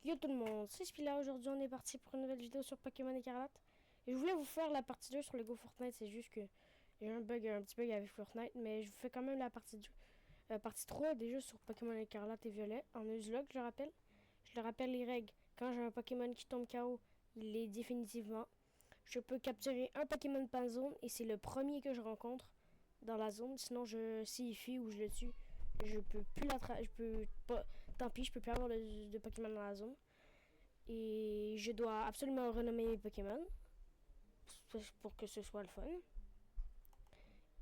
Yo tout le monde, c'est Spila. Aujourd'hui on est parti pour une nouvelle vidéo sur Pokémon Écarlate. Et je voulais vous faire la partie 2 sur Lego Fortnite, c'est juste que j'ai eu un petit bug avec Fortnite, mais je vous fais quand même la partie 2, partie 3 déjà sur Pokémon Écarlate et Violet, en Nuzlocke je rappelle. Je le rappelle les règles, quand j'ai un Pokémon qui tombe KO, il l'est définitivement. Je peux capturer un Pokémon par zone et c'est le premier que je rencontre dans la zone, sinon s'il fuit ou je le tue, je peux plus l'attraper, je peux pas, tant pis, je peux plus avoir de Pokémon dans la zone. Et je dois absolument renommer mes Pokémon pour que ce soit le fun.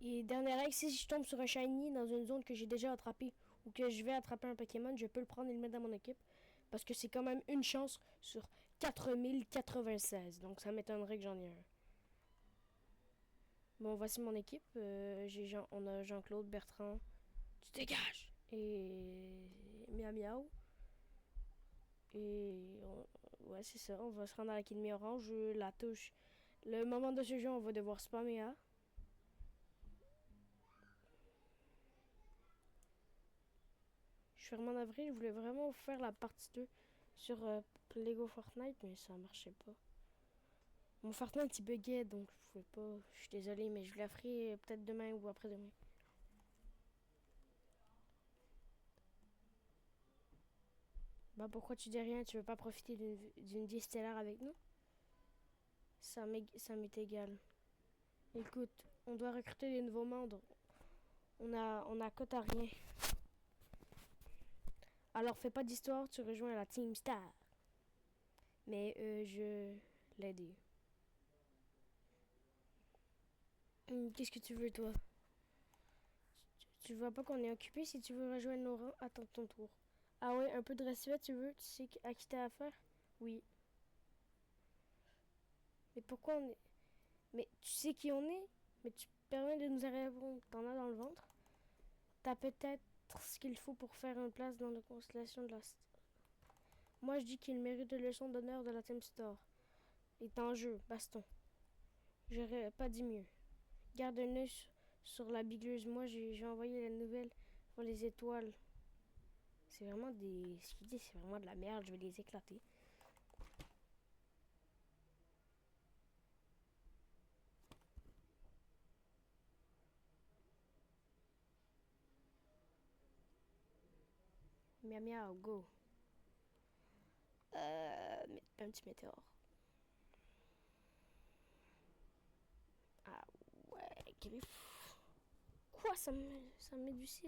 Et dernière règle, si je tombe sur un Shiny dans une zone que j'ai déjà attrapé ou que je vais attraper un Pokémon, je peux le prendre et le mettre dans mon équipe. Parce que c'est quand même une chance sur 4096. Donc ça m'étonnerait que j'en ai un. Bon, voici mon équipe. On a Jean-Claude, Bertrand, tu dégages! Et Miao Miao. Ouais, c'est ça. On va se rendre à l'Académie Orange. La touche. Le moment de ce jeu, on va devoir spammer A. Je suis vraiment navré. Je voulais vraiment faire la partie 2 sur Lego Fortnite, mais ça marchait pas. Mon Fortnite il buguait, donc je pouvais pas. Je suis désolé, mais je la ferai peut-être demain ou après-demain. Bah pourquoi tu dis rien? Tu veux pas profiter d'une vie stellaire avec nous? Ça m'est égal. Écoute, on doit recruter des nouveaux membres. On a cote à rien. Alors fais pas d'histoire, tu rejoins la Team Star. Mais je l'aide. Qu'est-ce que tu veux toi? Tu vois pas qu'on est occupé? Si tu veux rejoindre nos rangs, attends ton tour. Ah ouais, un peu de respect tu veux? Tu sais à qui t'as affaire? Oui. Mais pourquoi on est... Mais tu sais qui on est? Mais tu permets de nous répondre. T'en as dans le ventre? T'as peut-être ce qu'il faut pour faire une place dans la constellation de la... Moi je dis qu'il mérite une leçon d'honneur de la Team Star. Est en jeu, baston. J'aurais pas dit mieux. Garde un œil sur la bigleuse. Moi, j'ai envoyé la nouvelle pour les étoiles. C'est vraiment des... Ce qu'il dit, c'est vraiment de la merde. Je vais les éclater. Miam miam, go. Un petit météore. Ah ouais, griffe. Quoi, ça me met du 6.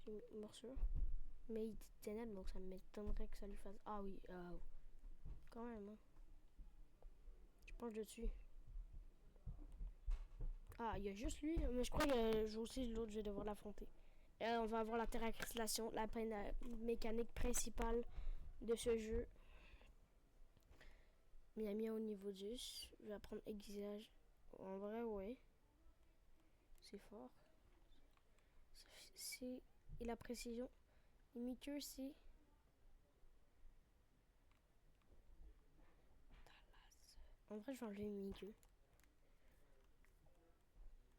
J'ai une morsure. Mais il dit ténèbres, donc ça m'étonnerait que ça lui fasse... Ah oui, quand même, hein. Je penche dessus. Ah, il y a juste lui. Mais je crois que aussi l'autre, je vais devoir l'affronter. On va avoir la terracrystallation, la mécanique principale de ce jeu. Miami au niveau 10. Je vais apprendre aiguisage. En vrai, ouais. C'est fort. C'est... Et la précision. Et Mickey, c'est... En vrai, je vais enlever Mickey.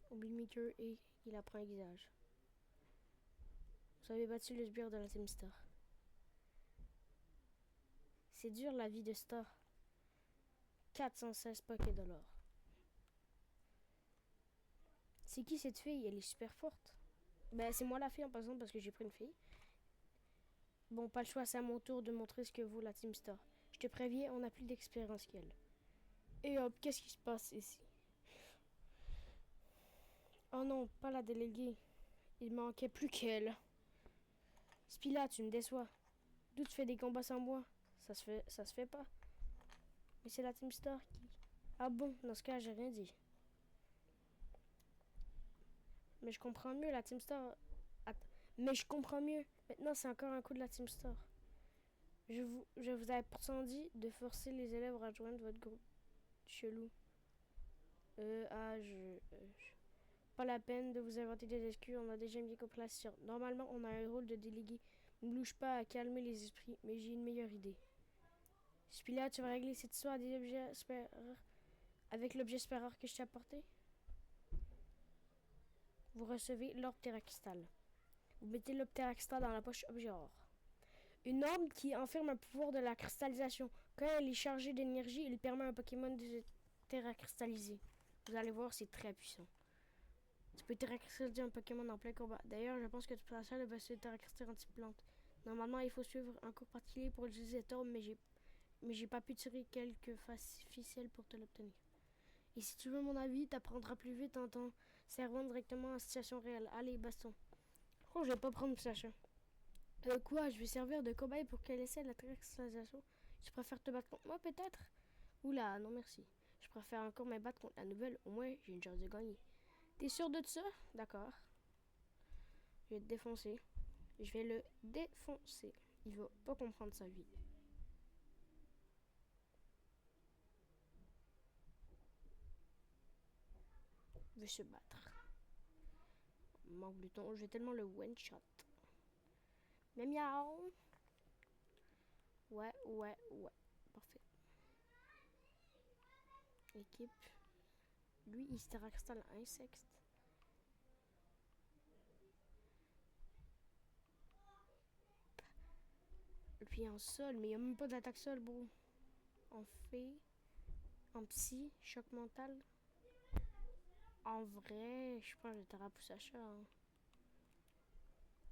Oublie Mickey et il apprend aiguisage. Vous avez battu le sbire de la Team Star. C'est dur la vie de Star. 416 $. C'est qui cette fille? Elle est super forte. Ben, c'est moi la fille en passant parce que j'ai pris une fille. Bon, pas le choix, c'est à mon tour de montrer ce que vaut la Team Star. Je te préviens, on a plus d'expérience qu'elle. Et hop, qu'est-ce qui se passe ici? Oh non, pas la déléguée. Il manquait plus qu'elle. Spila, tu me déçois. D'où tu fais des combats sans moi? Ça se fait pas. Mais c'est la Team Star qui... Ah bon, dans ce cas, j'ai rien dit. Mais je comprends mieux, la Team Star... Mais je comprends mieux. Maintenant, c'est encore un coup de la Team Star. Je vous avais pourtant dit de forcer les élèves à rejoindre votre groupe chelou. Pas la peine de vous inventer des excuses, on a déjà bien compris la science. Normalement, on a un rôle de délégué. Ne bouge pas à calmer les esprits, mais j'ai une meilleure idée. Spila, tu vas régler cette histoire des objets avec l'objet spéreur que je t'ai apporté? Vous recevez l'orbe terracrystal. Vous mettez l'orbe terracrystal dans la poche objet or. Une orbe qui enferme un pouvoir de la cristallisation. Quand elle est chargée d'énergie, il permet à un Pokémon de se terracristalliser. Vous allez voir, c'est très puissant. Tu peux terracristalliser un Pokémon en plein combat. D'ailleurs, je pense que tu peux la salle va se terracristalliser anti-plante. Normalement, il faut suivre un cours particulier pour utiliser cette orbe, mais j'ai pas pu tirer quelques ficelles pour te l'obtenir. Et si tu veux mon avis, t'apprendras plus vite en t'en servant directement en situation réelle. Allez, baston. Je crois que je vais pas prendre Sacha. Quoi, je vais servir de cobaye pour qu'elle essaie la terracristallisation. Tu préfères te battre contre moi, peut-être? Oula, non merci. Je préfère encore me battre contre la nouvelle. Au moins, j'ai une chance de gagner. T'es sûr de ça? D'accord. Je vais te défoncer. Je vais le défoncer. Il va pas comprendre sa vie. Il veut se battre. Manque de temps. Je vais tellement le one-shot. Mais miaou. Ouais. Parfait. Équipe. Lui, il se terracristal insecte. Puis en sol, mais il n'y a même pas d'attaque sol, bro. En fait, en psy, choc mental. En vrai, je pense que je te repousse à ça. Hein.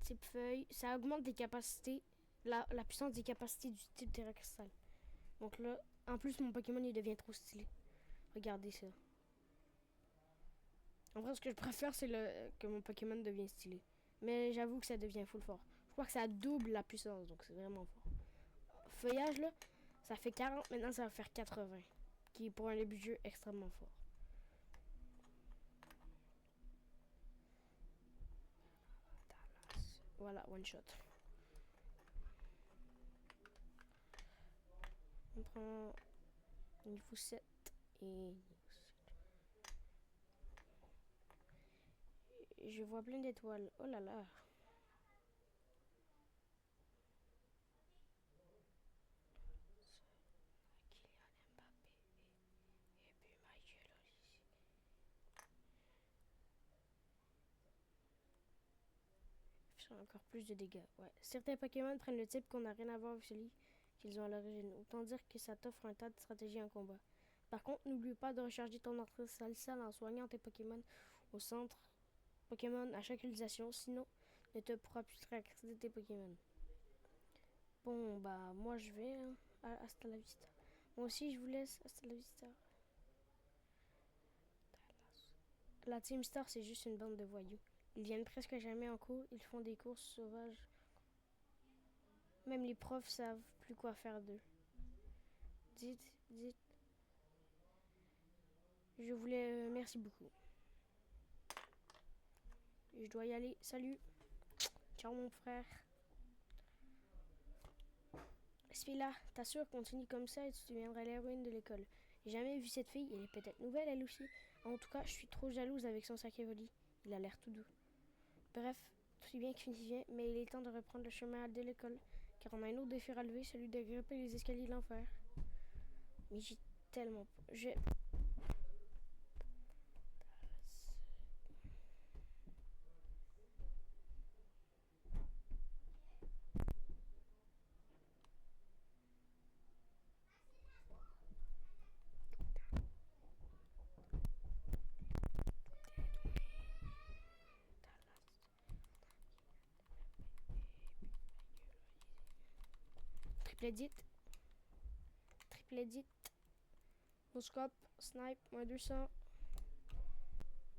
Type feuille, ça augmente des capacités, la puissance des capacités du type terracristal. Donc là, en plus, mon Pokémon il devient trop stylé. Regardez ça. En vrai, ce que je préfère, c'est que mon Pokémon devienne stylé. Mais j'avoue que ça devient full fort. Je crois que ça double la puissance, donc c'est vraiment fort. Feuillage, là, ça fait 40, maintenant ça va faire 80. Qui est pour un début de jeu extrêmement fort. Voilà, one shot. On prend niveau 7 et je vois plein d'étoiles. Oh là là. Encore plus de dégâts. Ouais. Certains Pokémon prennent le type qu'on n'a rien à voir avec celui qu'ils ont à l'origine. Autant dire que ça t'offre un tas de stratégies en combat. Par contre, n'oublie pas de recharger ton entrée salissale en soignant tes Pokémon au centre Pokémon à chaque utilisation, sinon ne te pourra plus réaccéder tes Pokémon. Bon, bah, moi je vais. Hein. Hasta la vista. Moi aussi, je vous laisse. Hasta la vista. La Team Star, c'est juste une bande de voyous. Ils viennent presque jamais en cours, ils font des courses sauvages. Même les profs savent plus quoi faire d'eux. Dites. Je voulais... merci beaucoup. Je dois y aller. Salut. Ciao mon frère. Celui-là, t'assures, continue comme ça et tu deviendras l'héroïne de l'école. J'ai jamais vu cette fille, elle est peut-être nouvelle elle aussi. En tout cas, je suis trop jalouse avec son sac Evoli. Il a l'air tout doux. Bref, tout est bien qui finit bien, mais il est temps de reprendre le chemin de l'école. Car on a un autre défi à relever, celui de grimper les escaliers de l'enfer. Mais j'ai tellement... Triple edit. No scope, snipe, moins 200.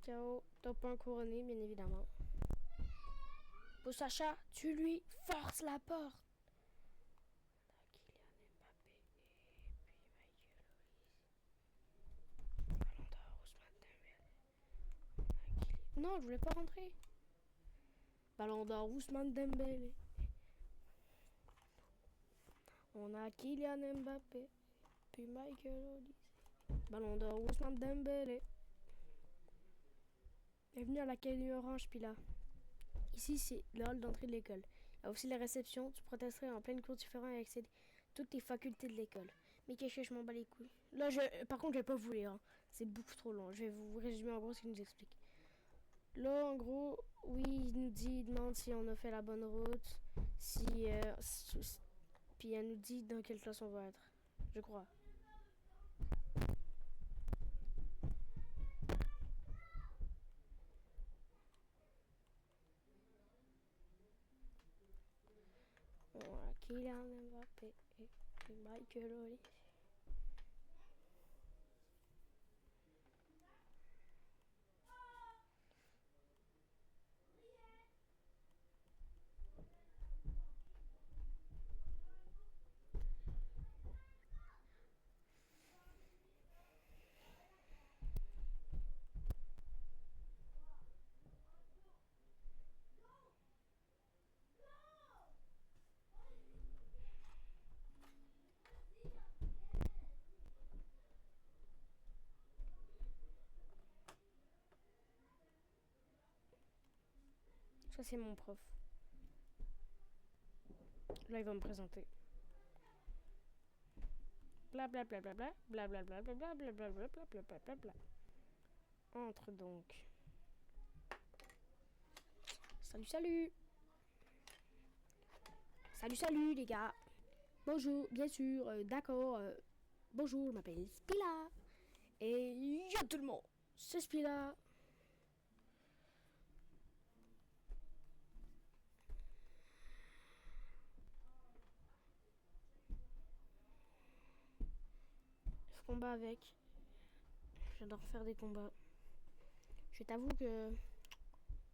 KO, top 1 couronné, bien évidemment. Pour Sacha, tu lui forces la porte. Non, je voulais pas rentrer. Ballon d'or, Ousmane Dembélé. On a Kylian Mbappé, puis Michael Olise. Ballon d'or, Ousmane Dembélé. Bienvenue à l'Académie Orange Pila. Ici, c'est le hall d'entrée de l'école. Il y a aussi la réception. Tu protesterais en pleine cour différente et accéder à toutes les facultés de l'école. Mais qu'est-ce que je m'en bats les couilles. Là, par contre, je vais pas vous lire. Hein. C'est beaucoup trop long. Je vais vous résumer en gros ce qu'il nous explique. Là, en gros, oui, il demande si on a fait la bonne route, Puis elle nous dit dans quelle classe on va être. Je crois. Voilà, Kylian Mbappé et Michael Olise. Ça, c'est mon prof. Là, il va me présenter. Bla bla bla bla bla bla bla bla bla bla bla bla bla bla bla bla bla bla. Entre donc. Salut, salut. Salut, salut les gars. Bonjour, bien sûr, d'accord. Bonjour, je m'appelle Spila. Et yo tout le monde, c'est Spila. Je combat avec. J'adore faire des combats. Je t'avoue que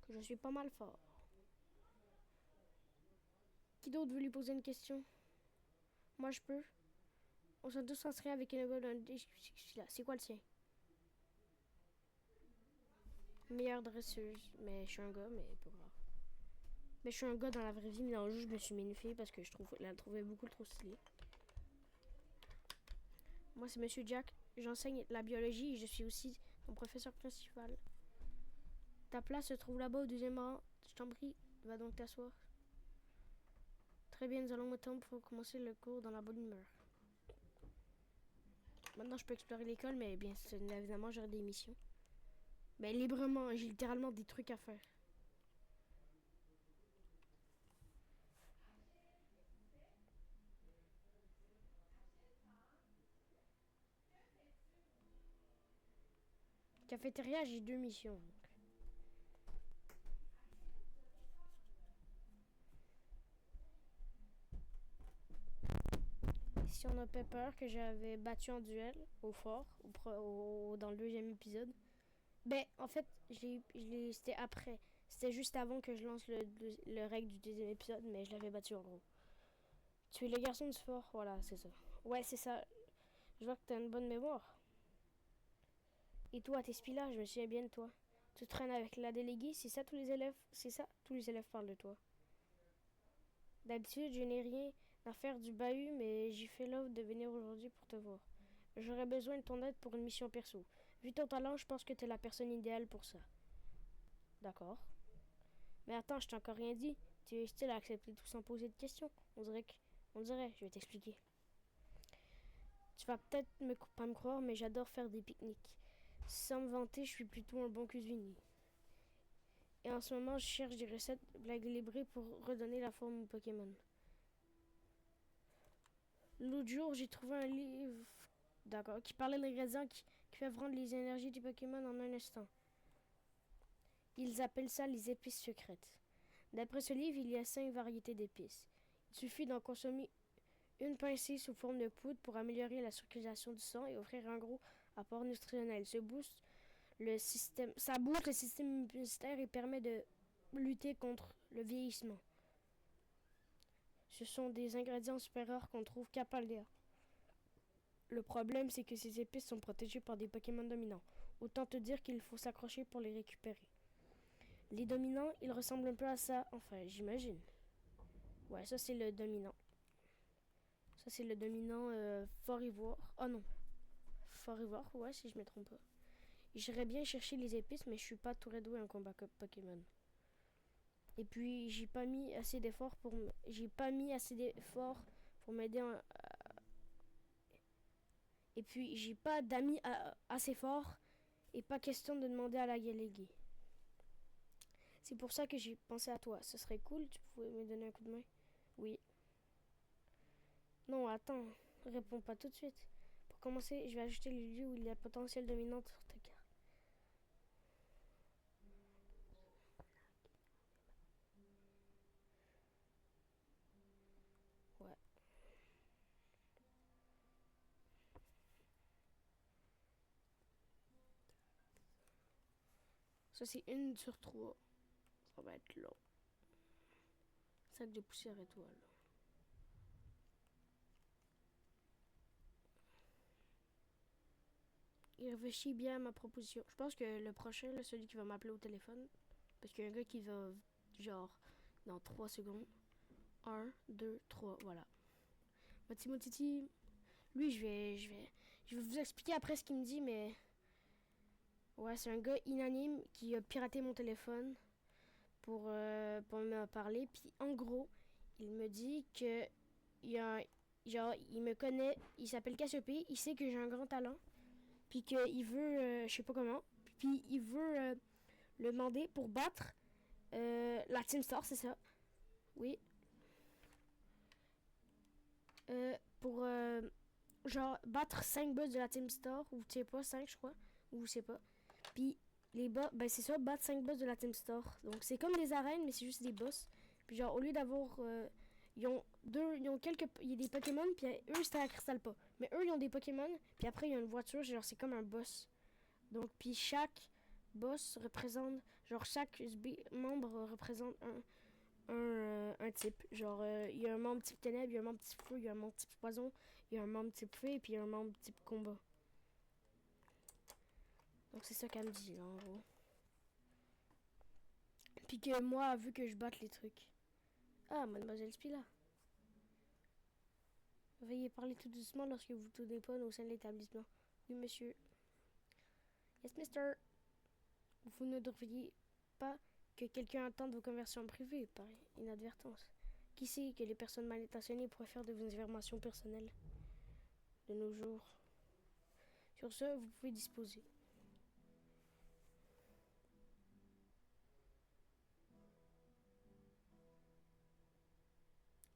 je suis pas mal fort. Qui d'autre veut lui poser une question? Moi je peux. On s'est tous inscrits avec une école d'un. C'est quoi le tien? Meilleure dresseuse. Mais je suis un gars, mais pas grave. Mais je suis un gars dans la vraie vie, mais dans le jeu, je me suis mis une fille parce que je la trouvais beaucoup trop stylée. Moi, c'est Monsieur Jack. J'enseigne la biologie et je suis aussi ton professeur principal. Ta place se trouve là-bas au deuxième rang. Je t'en prie, va donc t'asseoir. Très bien, nous allons maintenant pour commencer le cours dans la bonne humeur. Maintenant, je peux explorer l'école, mais bien évidemment, j'aurai des missions. Mais librement, j'ai littéralement des trucs à faire. Cafétéria, j'ai 2 missions. Si on a Pepper que j'avais battu en duel au fort, dans le deuxième épisode. Ben, en fait, c'était après. C'était juste avant que je lance le règle du deuxième épisode, mais je l'avais battu en gros. Tu es le garçon du fort, voilà, c'est ça. Ouais, c'est ça. Je vois que t'as une bonne mémoire. Et toi, t'es Spila, je me souviens bien de toi. Tu traînes avec la déléguée, c'est ça tous les élèves parlent de toi. D'habitude, je n'ai rien à faire du bahut, mais j'ai fait l'offre de venir aujourd'hui pour te voir. J'aurais besoin de ton aide pour une mission perso. Vu ton talent, je pense que t'es la personne idéale pour ça. D'accord. Mais attends, je t'ai encore rien dit. Tu es style à accepter tout sans poser de questions. On dirait, je vais t'expliquer. Tu vas peut-être pas me croire, mais j'adore faire des pique-niques. Sans me vanter, je suis plutôt un bon cuisinier. Et en ce moment, je cherche des recettes équilibrées pour redonner la forme aux Pokémon. L'autre jour, j'ai trouvé un livre qui parlait d'ingrédients qui peuvent rendre les énergies des Pokémon en un instant. Ils appellent ça les épices secrètes. D'après ce livre, il y a 5 variétés d'épices. Il suffit d'en consommer une pincée sous forme de poudre pour améliorer la circulation du sang et offrir un gros apport nutritionnel. Ça booste le système immunitaire et permet de lutter contre le vieillissement. Ce sont des ingrédients super rares qu'on trouve qu'à Paldea. Le problème, c'est que ces épices sont protégées par des Pokémon dominants. Autant te dire qu'il faut s'accrocher pour les récupérer. Les dominants, ils ressemblent un peu à ça, enfin, j'imagine. Ouais, ça c'est le dominant. Ça c'est le dominant Fort Ivoire. Oh non. Fort Ivoire, ouais, si je me trompe pas. J'irais bien chercher les épices, mais je suis pas tout doué en combat Pokémon. Et puis, j'ai pas mis assez d'efforts pour m'aider et puis, j'ai pas d'amis assez forts et pas question de demander à la déléguée. C'est pour ça que j'ai pensé à toi. Ce serait cool, tu pouvais me donner un coup de main. Non, attends, réponds pas tout de suite. Pour commencer, je vais ajouter les lieux où il y a potentiel dominante sur ta carte. Ouais. Ça, c'est 1/3. Ça va être long. Sac de poussière étoile. Il réfléchit bien à ma proposition. Je pense que le prochain, là, celui qui va m'appeler au téléphone, parce qu'il y a un gars qui va, genre, dans 3 secondes. 1, 2, 3, voilà. Motiti, lui, je vais vous expliquer après ce qu'il me dit, mais ouais, c'est un gars inanime qui a piraté mon téléphone pour me parler. Puis en gros, il me dit que genre, il me connaît, il s'appelle Cassiope, il sait que j'ai un grand talent, puis qu'il veut, je sais pas comment, puis il veut le demander pour battre la Team Star, c'est ça. Oui. Pour genre battre 5 boss de la Team Star, ou tu sais pas, 5 je crois, ou je sais pas. Puis les boss, ben c'est ça, battre 5 boss de la Team Star. Donc c'est comme des arènes, mais c'est juste des boss. Puis genre, au lieu d'avoir. Ils ont quelques. Il y a des Pokémon, puis eux c'était à Crystal pas. Mais eux ils ont des Pokémon, puis après il y a une voiture, genre c'est comme un boss. Donc, puis chaque boss représente. Genre chaque membre représente un type. Genre, il y a un membre type ténèbres, il y a un membre type feu, il y a un membre type poison, il y a un membre type feu, et puis il y a un membre type combat. Donc c'est ça qu'elle me dit, là, en gros. Puis que moi, vu que je batte les trucs. Ah, mademoiselle Spila. Veuillez parler tout doucement lorsque vous tournez pas au sein de l'établissement. Oui, monsieur. Yes, mister. Vous ne devriez pas que quelqu'un entende vos conversations privées par inadvertance. Qui sait que les personnes mal intentionnées pourraient faire de vos informations personnelles de nos jours. Sur ce, vous pouvez disposer.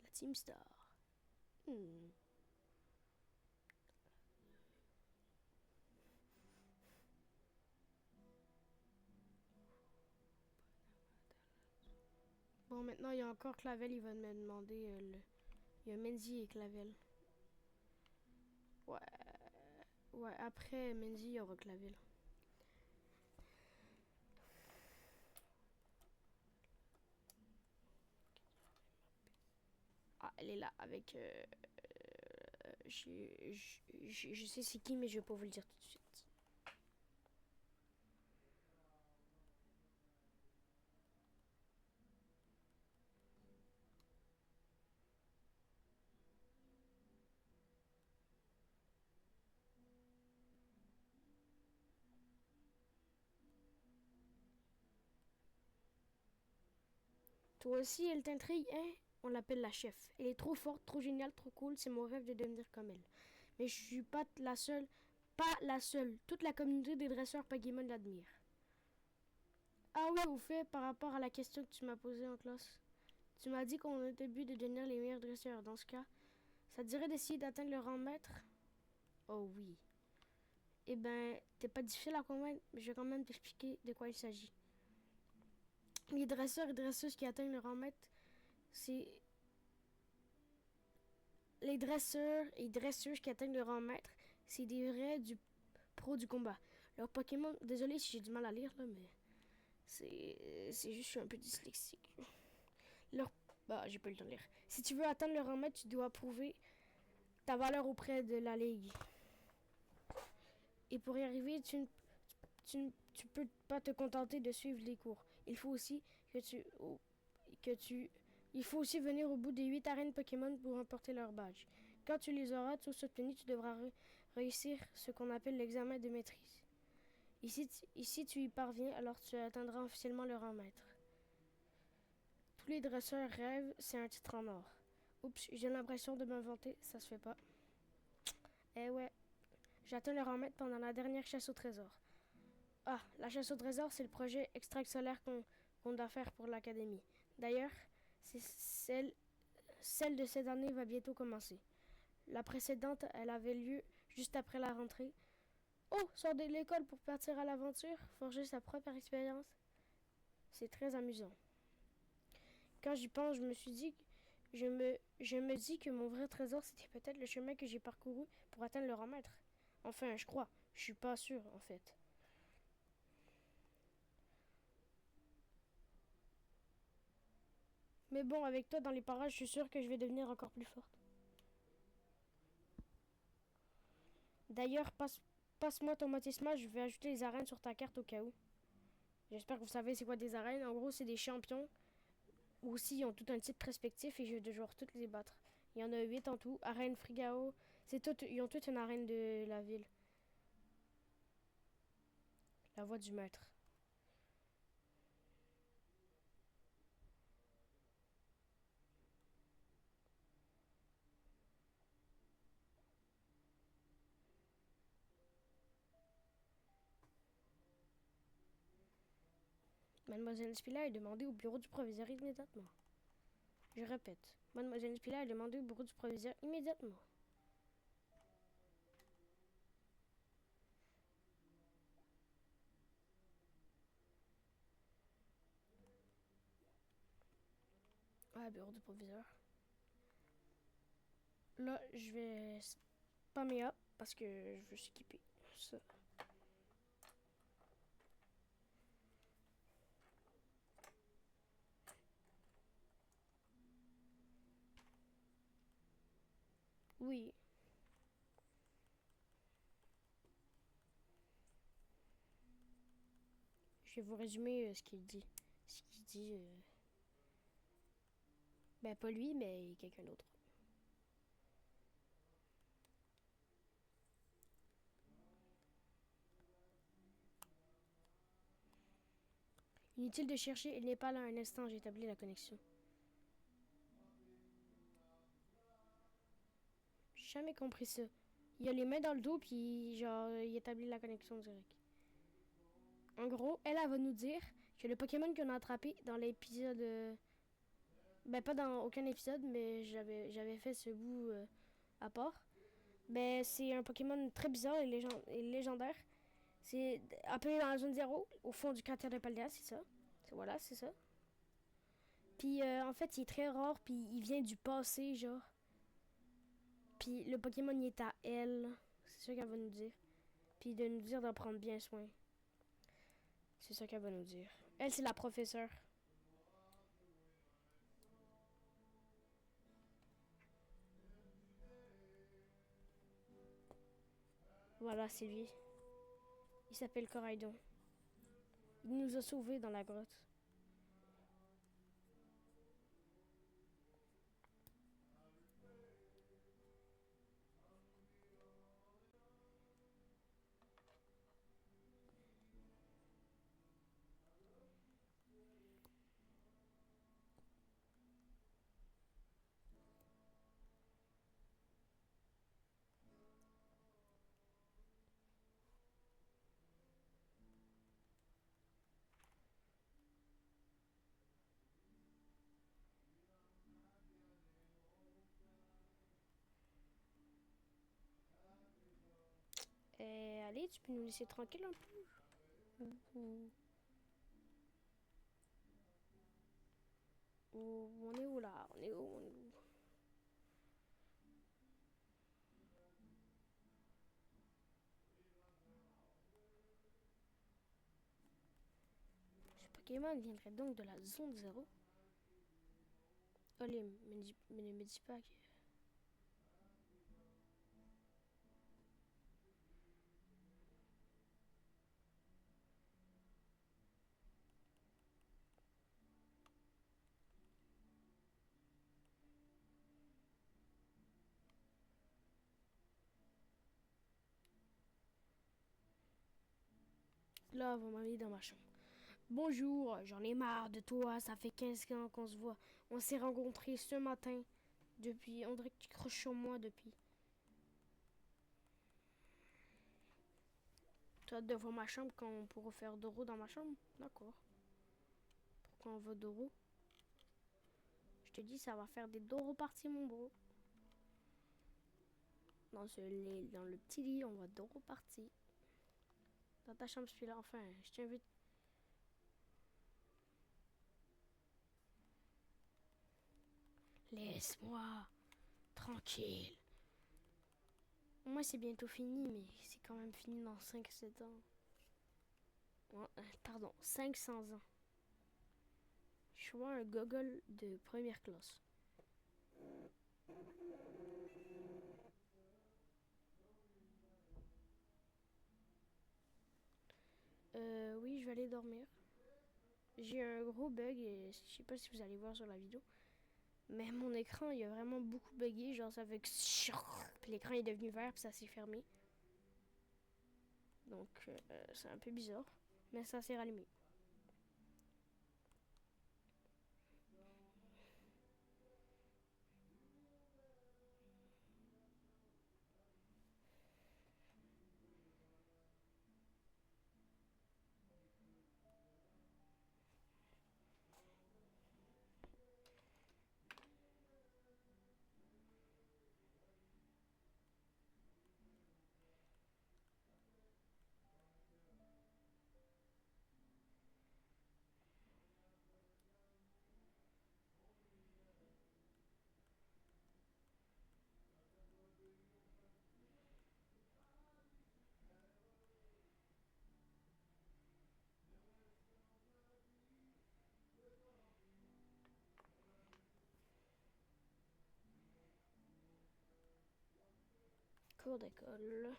La Team Star. Hmm. Bon, maintenant, il y a encore Clavel, il va me demander il y a Menzi et Clavel. Ouais. Ouais, après Menzi, il y aura Clavel. Ah, elle est là, avec... je sais c'est qui, mais je vais pas vous le dire tout de suite. Toi aussi, elle t'intrigue, hein? On l'appelle la chef. Elle est trop forte, trop géniale, trop cool. C'est mon rêve de devenir comme elle. Mais je suis pas la seule. Pas la seule. Toute la communauté des dresseurs Pokémon l'admire. Ah oui, au fait, par rapport à la question que tu m'as posée en classe. Tu m'as dit qu'on était but de devenir les meilleurs dresseurs. Dans ce cas, ça te dirait d'essayer d'atteindre le rang de maître? Oh oui. Eh ben, t'es pas difficile à convaincre, mais je vais quand même t'expliquer de quoi il s'agit. Les dresseurs et dresseuses qui atteignent le rang de maître, c'est les dresseurs et dresseuses qui atteignent le rang maître, c'est des vrais du pro du combat. Leur Pokémon, désolé si j'ai du mal à lire là, mais c'est juste je suis un peu dyslexique. Leur bah, j'ai pas eu le temps de lire. Si tu veux atteindre le rang maître, tu dois prouver ta valeur auprès de la ligue. Et pour y arriver, tu peux pas te contenter de suivre les cours. Il faut aussi que tu il faut aussi venir au bout des 8 arènes Pokémon pour remporter leur badge. Quand tu les auras tous obtenus, tu devras réussir ce qu'on appelle l'examen de maîtrise. Ici, tu y parviens, alors tu atteindras officiellement le rang maître. Tous les dresseurs rêvent, c'est un titre en or. Oups, j'ai l'impression de m'inventer, ça se fait pas. Eh ouais, j'atteins le rang maître pendant la dernière chasse au trésor. Ah, la chasse au trésor, c'est le projet extract solaire qu'on doit faire pour l'académie. D'ailleurs, c'est celle de cette année va bientôt commencer. La précédente, elle avait lieu juste après la rentrée. Oh, sort de l'école pour partir à l'aventure, forger sa propre expérience. C'est très amusant. Quand j'y pense, je me dis que mon vrai trésor, c'était peut-être le chemin que j'ai parcouru pour atteindre le rang maître. Enfin, je crois. Je suis pas sûr, en fait. Mais bon, avec toi dans les parages, je suis sûr que je vais devenir encore plus forte. D'ailleurs, passe-moi ton motisma, je vais ajouter les arènes sur ta carte au cas où. J'espère que vous savez c'est quoi des arènes. En gros, c'est des champions. Aussi, ils ont tout un type respectif et je vais devoir toutes les battre. Il y en a 8 en tout. Arène Frigao. Ils ont toutes une arène de la ville. La voix du maître. Mademoiselle Spila est demandée au bureau du proviseur immédiatement. Je répète. Mademoiselle Spila est demandée au bureau du proviseur immédiatement. Ah, bureau du proviseur. Là, je vais spammer up parce que je veux skipper ça. Oui. Je vais vous résumer ce qu'il dit. Ce qu'il dit. Ben, pas lui, mais quelqu'un d'autre. Inutile de chercher, il n'est pas là un instant, j'ai établi la connexion. J'ai jamais compris ça. Il a les mains dans le dos, puis genre, il établit la connexion direct. En gros, elle va nous dire que le Pokémon qu'on a attrapé dans l'épisode. Ben, pas dans aucun épisode, mais j'avais fait ce bout à part. Ben, c'est un Pokémon très bizarre et légendaire. C'est appelé dans la zone 0, au fond du cratère de Paldea, c'est ça. Voilà, c'est ça. Puis en fait, il est très rare, puis il vient du passé, genre. Puis le Pokémon, il est à elle. C'est ça qu'elle va nous dire. Puis de nous dire d'en prendre bien soin. C'est ça qu'elle va nous dire. Elle, c'est la professeure. Voilà, c'est lui. Il s'appelle Coraidon. Il nous a sauvés dans la grotte. Allez, tu peux nous laisser tranquille un peu? On est où là? On est où? On est où? Ce Pokémon viendrait donc de la zone 0. Allez, me dis pas que... Là, vous m'avez dans ma chambre. Bonjour, j'en ai marre de toi, ça fait 15 ans qu'on se voit. On s'est rencontrés ce matin. Depuis, on dirait que tu croches sur moi depuis. Tu as hâte de voir ma chambre quand on pourra faire Doro dans ma chambre? D'accord. Pourquoi on va Doro? Je te dis, ça va faire des Doro parties, mon bro. dans le petit lit, on va donc repartir. Dans ta chambre, je suis là. Enfin, je t'invite. Laisse-moi tranquille. Moi, c'est bientôt fini, mais c'est quand même fini dans 5-7 ans. Pardon, 500 ans. Je suis un gogol de première classe. Oui, je vais aller dormir. J'ai un gros bug et je sais pas si vous allez voir sur la vidéo. Mais mon écran, il a vraiment beaucoup bugué. Genre, ça fait que... Puis l'écran est devenu vert puis ça s'est fermé. Donc, c'est un peu bizarre. Mais ça s'est rallumé. Cours d'école.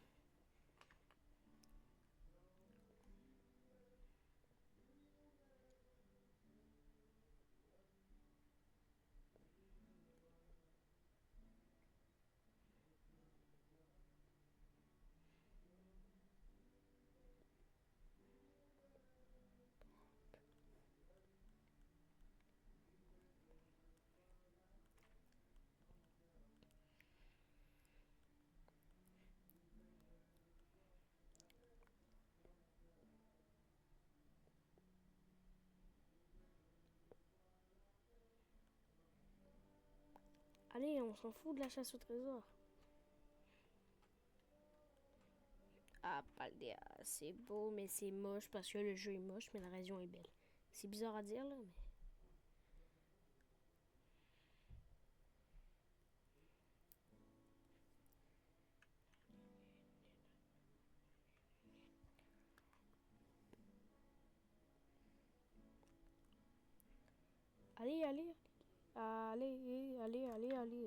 Allez, on s'en fout de la chasse au trésor. Ah, Paldea, c'est beau, mais c'est moche parce que le jeu est moche, mais la région est belle. C'est bizarre à dire, là, mais... Allez, allez, allez, allez, allez, allez,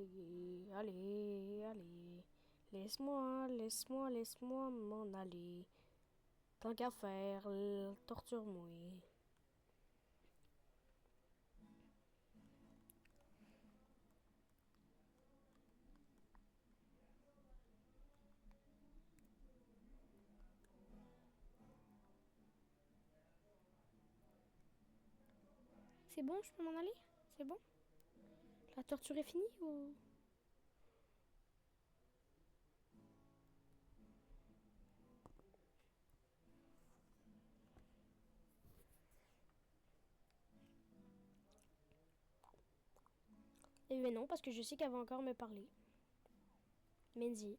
allez, allez. Laisse-moi m'en aller. Tant qu'à faire, torture-moi. C'est bon, je peux m'en aller? C'est bon? La torture est finie ou... Eh bien non, parce que je sais qu'elle va encore me parler. Mendy.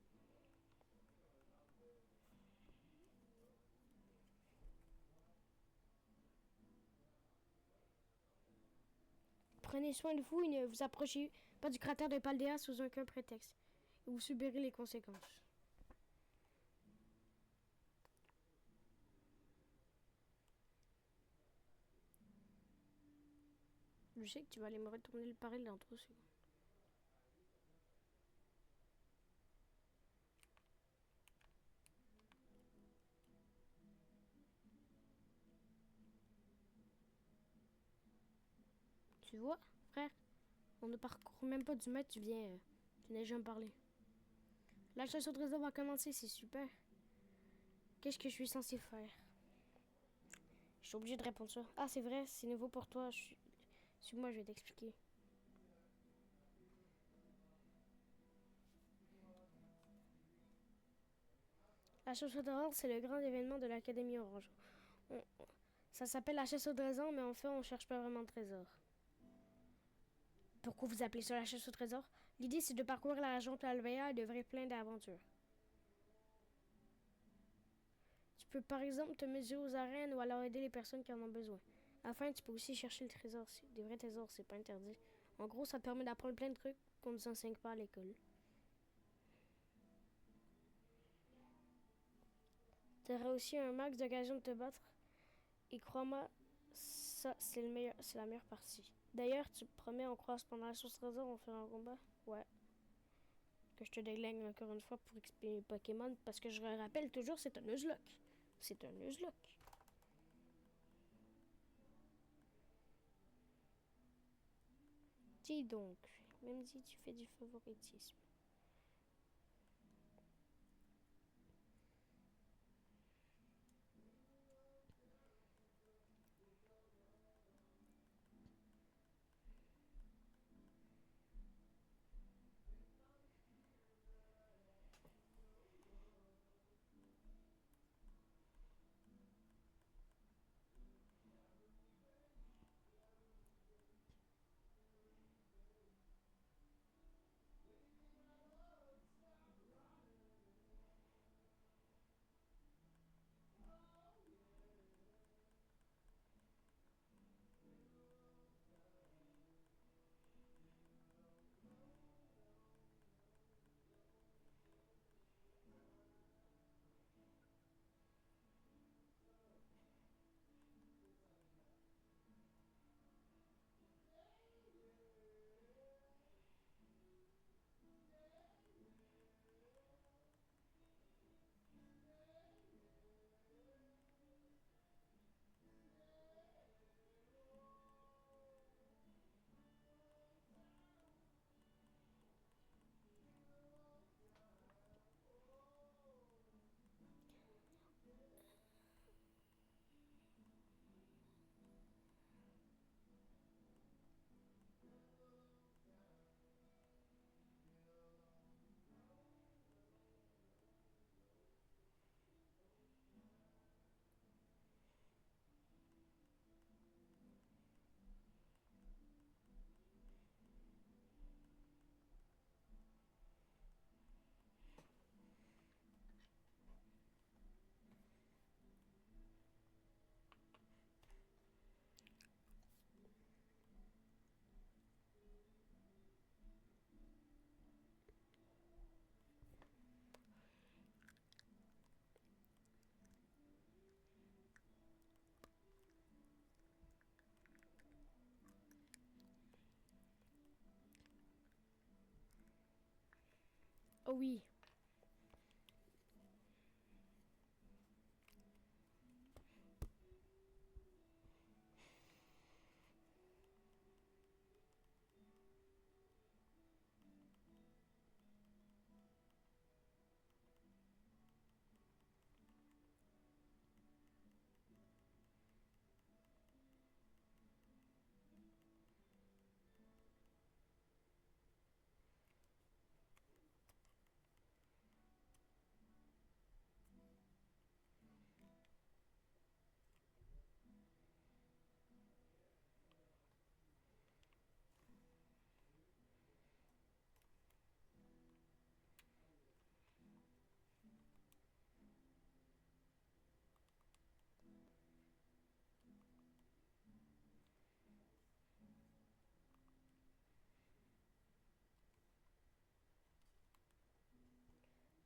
Prenez soin de vous et ne vous approchez pas du cratère de Paldea sous aucun prétexte. Et vous subirez les conséquences. Je sais que tu vas aller me retourner le parler dans 3 secondes. Tu vois, frère, on ne parcourt même pas du mètre, tu n'as jamais parlé. La chasse au trésor va commencer, c'est super. Qu'est-ce que je suis censé faire? Je suis obligée de répondre ça. Ah, c'est vrai, c'est nouveau pour toi. Suis-moi, je vais t'expliquer. La chasse au trésor, c'est le grand événement de l'Académie Orange. On- Ça s'appelle la chasse au trésor, mais en fait, on cherche pas vraiment de trésor. Pourquoi vous appelez ça la chasse au trésor? L'idée, c'est de parcourir la région Talvea et de vivre plein d'aventures. Tu peux par exemple te mesurer aux arènes ou alors aider les personnes qui en ont besoin. Enfin, tu peux aussi chercher le trésor, des vrais trésors, c'est pas interdit. En gros, ça te permet d'apprendre plein de trucs qu'on ne nous enseigne pas à l'école. Tu auras aussi un max d'occasion de te battre. Et crois-moi, ça, c'est la meilleure partie. D'ailleurs, tu te promets, on croise pendant la source trésor, on fait un combat? Ouais. Que je te déglingue encore une fois pour expliquer Pokémon, parce que je le rappelle toujours, c'est un Nuzlocke. C'est un Nuzlocke. Dis donc, même si tu fais du favoritisme. Oh oui.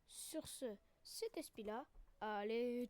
Sur ce, c'était Spila. Allez,